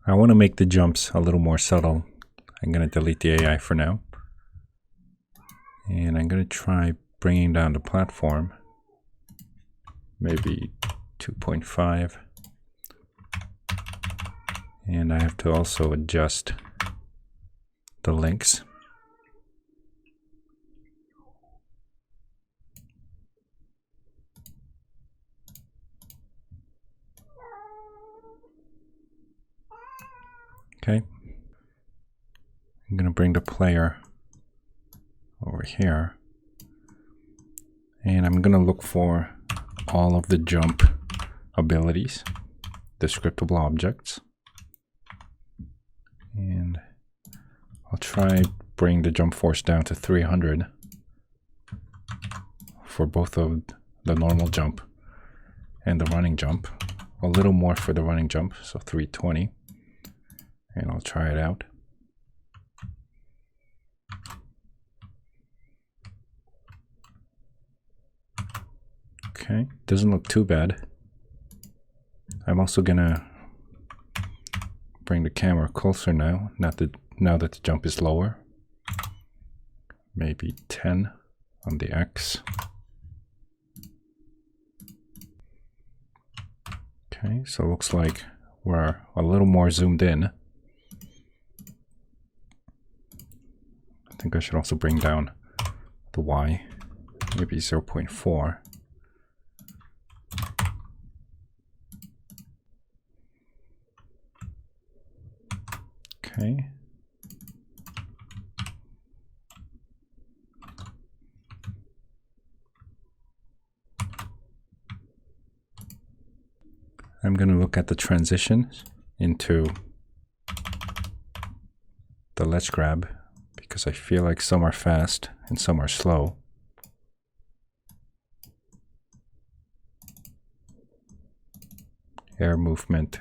I want to make the jumps a little more subtle. I'm going to delete the AI for now. And I'm going to try bringing down the platform. Maybe 2.5. And I have to also adjust the links. Okay. I'm going to bring the player over here. And I'm going to look for all of the jump abilities, descriptable objects. And I'll try bring the jump force down to 300 for both of the normal jump and the running jump. A little more for the running jump, so 320. And I'll try it out. Okay, doesn't look too bad. I'm also gonna bring the camera closer now, now that the jump is lower. Maybe 10 on the X. Okay, so it looks like we're a little more zoomed in. I think I should also bring down the Y, maybe 0.4. Okay. I'm going to look at the transitions into the let's grab because I feel like some are fast and some are slow. Air movement,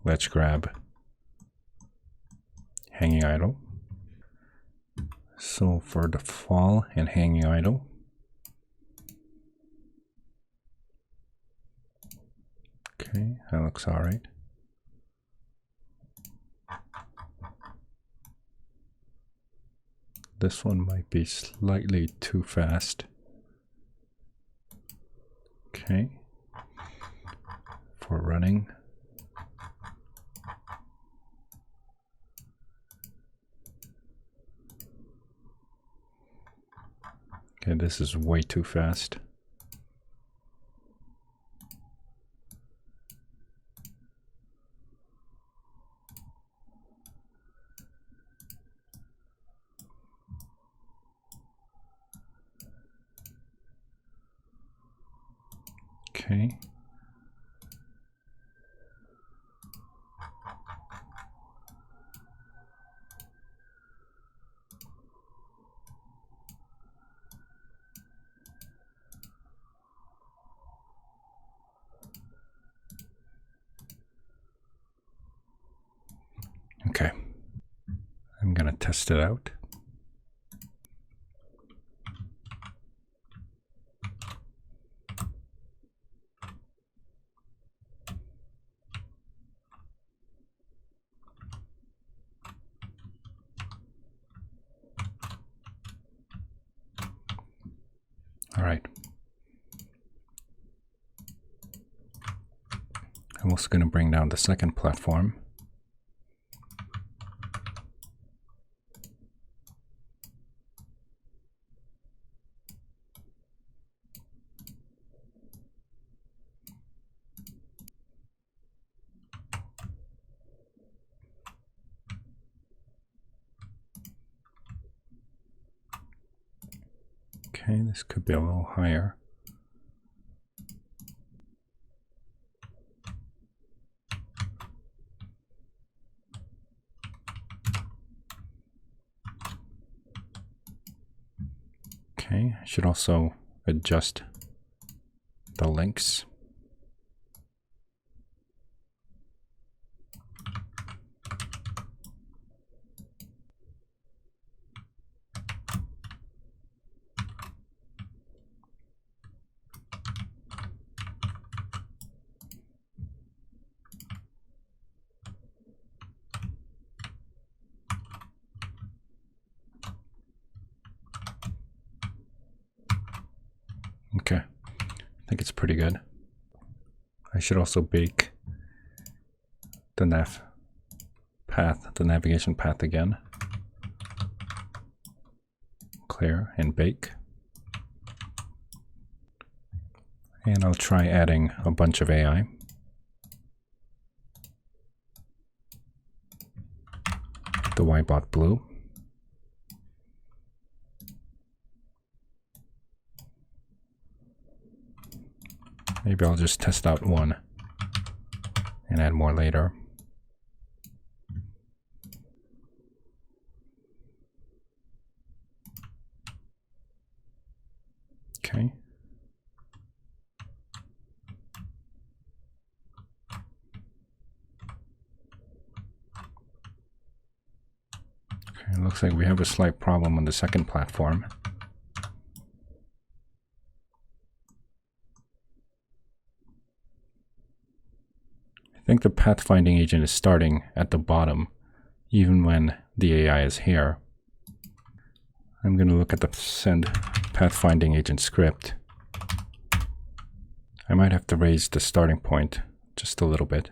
let's grab, hanging idle. So for the fall and hanging idle, okay, that looks all right. This one might be slightly too fast. Okay. For running. Okay, this is way too fast. Okay. Okay. I'm gonna test it out. All right. I'm also going to bring down the second platform. Okay, this could be a little higher. Okay, I should also adjust the links. Okay, I think it's pretty good. I should also bake the navigation path again. Clear and bake. And I'll try adding a bunch of AI. The Ybot blue. Maybe I'll just test out one and add more later. Okay. It looks like we have a slight problem on the second platform. I think the pathfinding agent is starting at the bottom, even when the AI is here. I'm going to look at the send pathfinding agent script. I might have to raise the starting point just a little bit.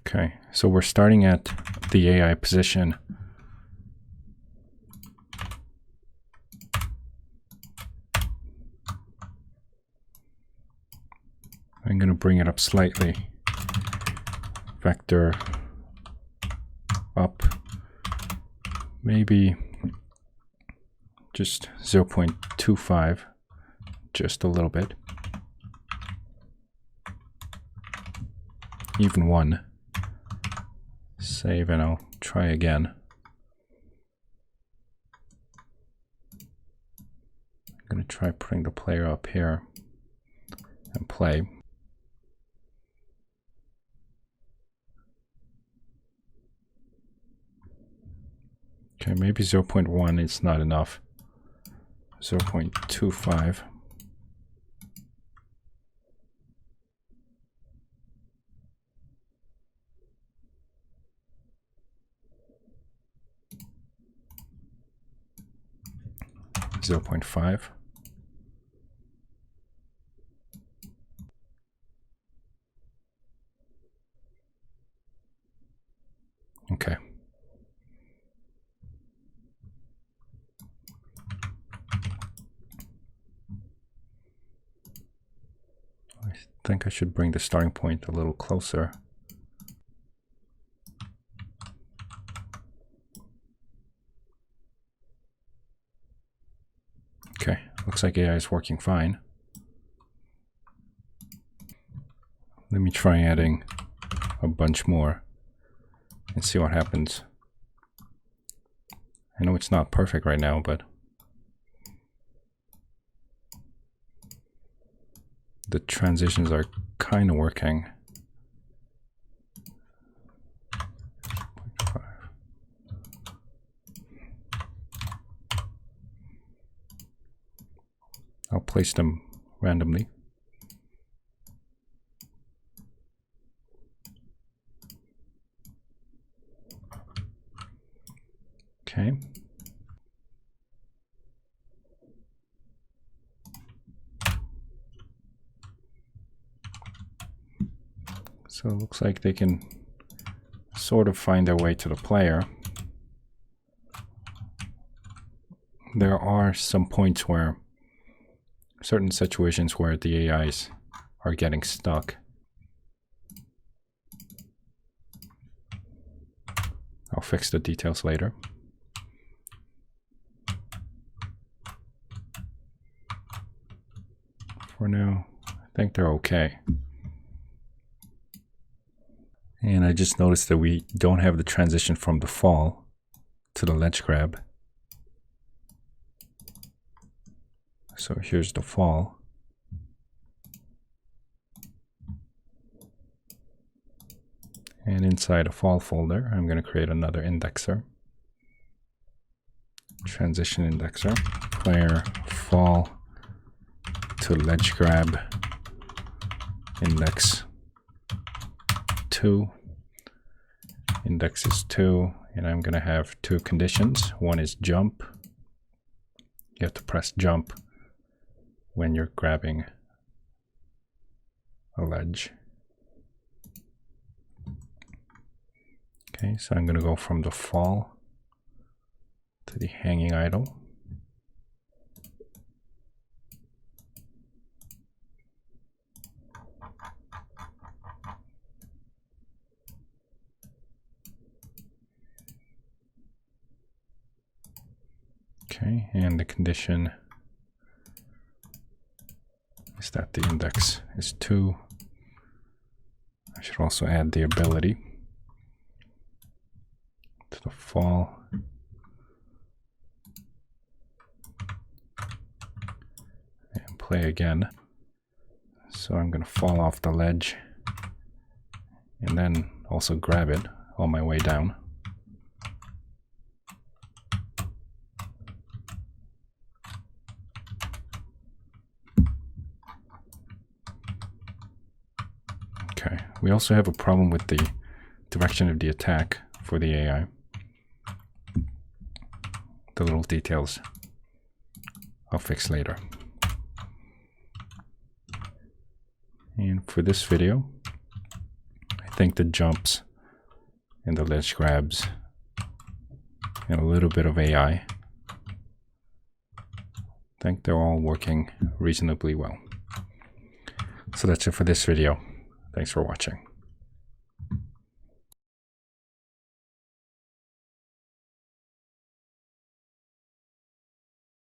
Okay, so we're starting at the AI position. I'm going to bring it up slightly. Vector up, maybe just 0.25, just a little bit. Even 1. Save and I'll try again. I'm going to try putting the player up here and play. Okay, maybe 0.1 is not enough. 0.25. Zero 0.5. Okay. I think I should bring the starting point a little closer. Okay, looks like AI is working fine. Let me try adding a bunch more and see what happens. I know it's not perfect right now, but the transitions are kind of working. I'll place them randomly. Okay. So it looks like they can sort of find their way to the player. There are some points where, certain situations where the AIs are getting stuck. I'll fix the details later. For now, I think they're okay. And I just noticed that we don't have the transition from the fall to the ledge grab. So here's the fall. And inside a fall folder, I'm going to create another indexer. Transition indexer. Player fall to ledge grab index 2. index is 2, and I'm going to have 2 conditions. One is jump. You have to press jump when you're grabbing a ledge. Okay, so I'm going to go from the fall to the hanging idle. Okay, and the condition is that the index is 2. I should also add the ability to the fall. And play again. So I'm going to fall off the ledge and then also grab it on my way down. Okay, we also have a problem with the direction of the attack for the AI. The little details I'll fix later. And for this video, I think the jumps and the ledge grabs and a little bit of AI, I think they're all working reasonably well. So that's it for this video. Thanks for watching.